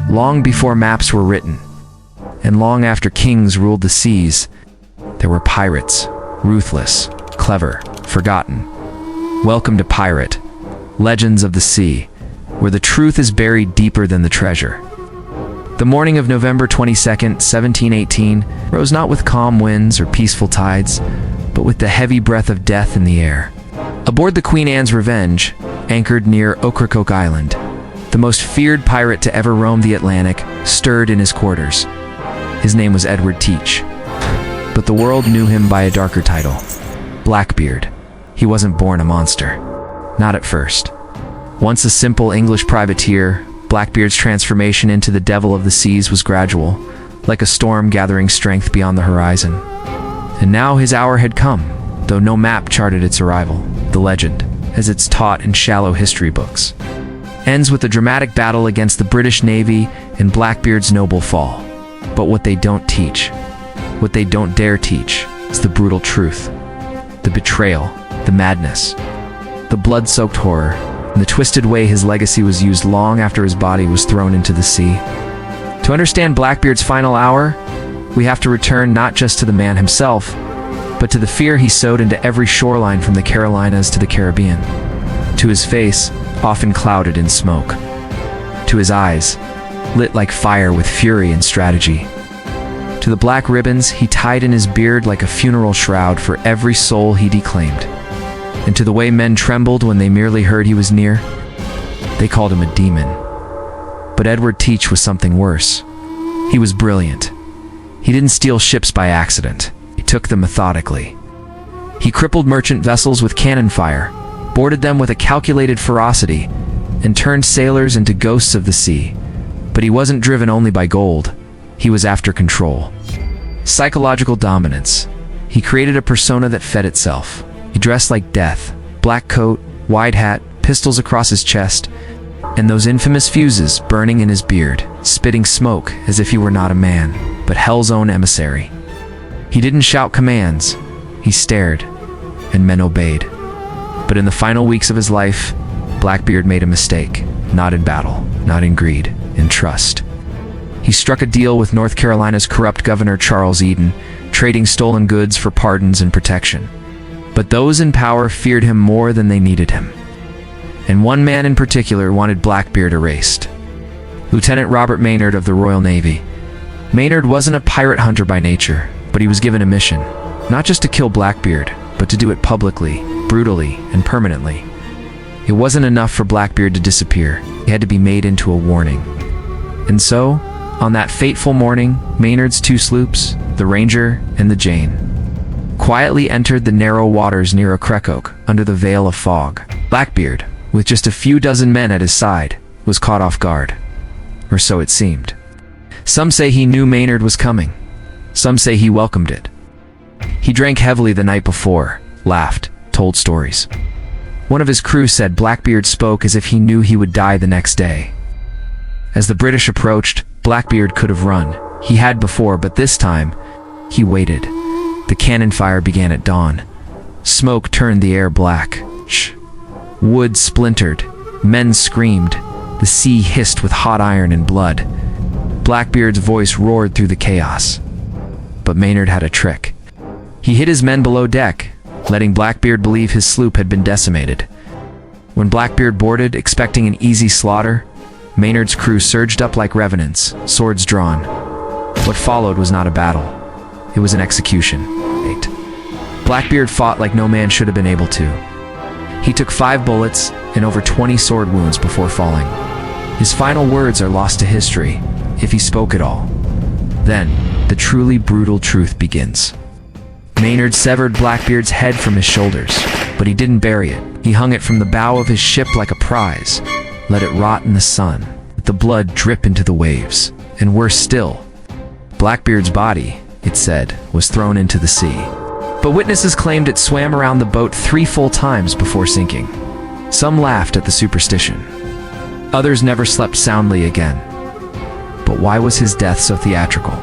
Long before maps were written, and long after kings ruled the seas, there were pirates, ruthless, clever, forgotten. Welcome to Pirate, Legends of the Sea, where the truth is buried deeper than the treasure. The morning of November 22nd, 1718, rose not with calm winds or peaceful tides, but with the heavy breath of death in the air. Aboard the Queen Anne's Revenge, anchored near Ocracoke Island, the most feared pirate to ever roam the Atlantic stirred in his quarters. His name was Edward Teach, but the world knew him by a darker title, Blackbeard. He wasn't born a monster. Not at first. Once a simple English privateer, Blackbeard's transformation into the devil of the seas was gradual, like a storm gathering strength beyond the horizon. And now his hour had come, though no map charted its arrival. The legend, as it's taught in shallow history books, ends with a dramatic battle against the British Navy and Blackbeard's noble fall. But what they don't teach, what they don't dare teach, is the brutal truth. The betrayal, the madness, the blood-soaked horror, and the twisted way his legacy was used long after his body was thrown into the sea. To understand Blackbeard's final hour, we have to return not just to the man himself, but to the fear he sowed into every shoreline from the Carolinas to the Caribbean. To his face, often clouded in smoke. To his eyes, lit like fire with fury and strategy. To the black ribbons he tied in his beard like a funeral shroud for every soul he declaimed. And to the way men trembled when they merely heard he was near, they called him a demon. But Edward Teach was something worse. He was brilliant. He didn't steal ships by accident. He took them methodically. He crippled merchant vessels with cannon fire, boarded them with a calculated ferocity, and turned sailors into ghosts of the sea. But he wasn't driven only by gold. He was after control. Psychological dominance. He created a persona that fed itself. He dressed like death, black coat, wide hat, pistols across his chest, and those infamous fuses burning in his beard, spitting smoke as if he were not a man, but hell's own emissary. He didn't shout commands. He stared, and men obeyed. But in the final weeks of his life, Blackbeard made a mistake. Not in battle, not in greed, in trust. He struck a deal with North Carolina's corrupt governor Charles Eden, trading stolen goods for pardons and protection. But those in power feared him more than they needed him. And one man in particular wanted Blackbeard erased. Lieutenant Robert Maynard of the Royal Navy. Maynard wasn't a pirate hunter by nature, but he was given a mission, not just to kill Blackbeard, but to do it publicly, brutally, and permanently. It wasn't enough for Blackbeard to disappear. He had to be made into a warning. And so, on that fateful morning, Maynard's two sloops, the Ranger and the Jane, quietly entered the narrow waters near Ocracoke under the veil of fog. Blackbeard, with just a few dozen men at his side, was caught off guard. Or so it seemed. Some say he knew Maynard was coming. Some say he welcomed it. He drank heavily the night before, laughed, told stories. One of his crew said Blackbeard spoke as if he knew he would die the next day. As the British approached, Blackbeard could have run. He had before, but this time, he waited. The cannon fire began at dawn. Smoke turned the air black. Wood splintered. Men screamed. The sea hissed with hot iron and blood. Blackbeard's voice roared through the chaos. But Maynard had a trick. He hid his men below deck, letting Blackbeard believe his sloop had been decimated. When Blackbeard boarded, expecting an easy slaughter, Maynard's crew surged up like revenants, swords drawn. What followed was not a battle. It was an execution. Blackbeard fought like no man should have been able to. He took 5 bullets and over 20 sword wounds before falling. His final words are lost to history, if he spoke at all. Then, the truly brutal truth begins. Maynard severed Blackbeard's head from his shoulders, but he didn't bury it. He hung it from the bow of his ship like a prize, let it rot in the sun, let the blood drip into the waves. And worse still, Blackbeard's body, it said, was thrown into the sea. But witnesses claimed it swam around the boat 3 full times before sinking. Some laughed at the superstition. Others never slept soundly again. But why was his death so theatrical?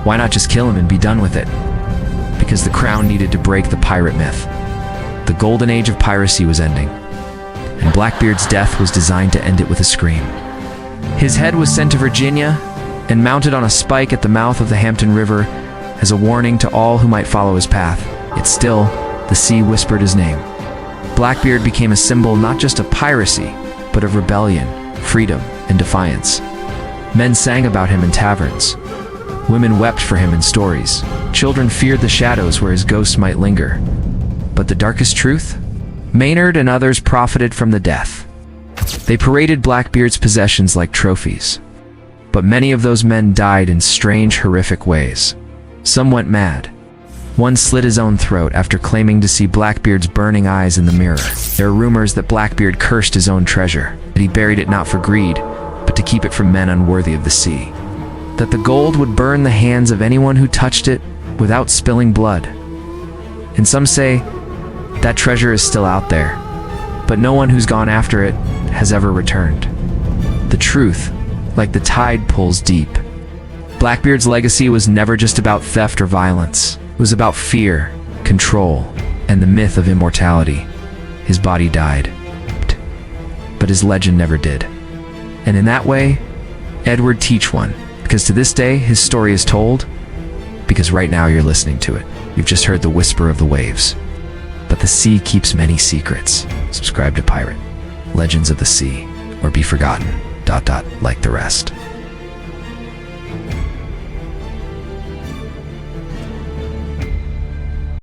Why not just kill him and be done with it? Because the crown needed to break the pirate myth. The golden age of piracy was ending, and Blackbeard's death was designed to end it with a scream. His head was sent to Virginia and mounted on a spike at the mouth of the Hampton River as a warning to all who might follow his path. Yet still, the sea whispered his name. Blackbeard became a symbol not just of piracy, but of rebellion, freedom, and defiance. Men sang about him in taverns. Women wept for him in stories. Children feared the shadows where his ghost might linger. But the darkest truth? Maynard and others profited from the death. They paraded Blackbeard's possessions like trophies. But many of those men died in strange, horrific ways. Some went mad. One slit his own throat after claiming to see Blackbeard's burning eyes in the mirror. There are rumors that Blackbeard cursed his own treasure, that he buried it not for greed, but to keep it from men unworthy of the sea. That the gold would burn the hands of anyone who touched it without spilling blood. And some say that treasure is still out there, but no one who's gone after it has ever returned. The truth, like the tide, pulls deep. Blackbeard's legacy was never just about theft or violence. It was about fear, control, and the myth of immortality. His body died, but his legend never did. And in that way, Edward teach one, because to this day, his story is told, because right now you're listening to it. You've just heard the whisper of the waves. But the sea keeps many secrets. Subscribe to Pirate, Legends of the Sea, or be forgotten, like the rest.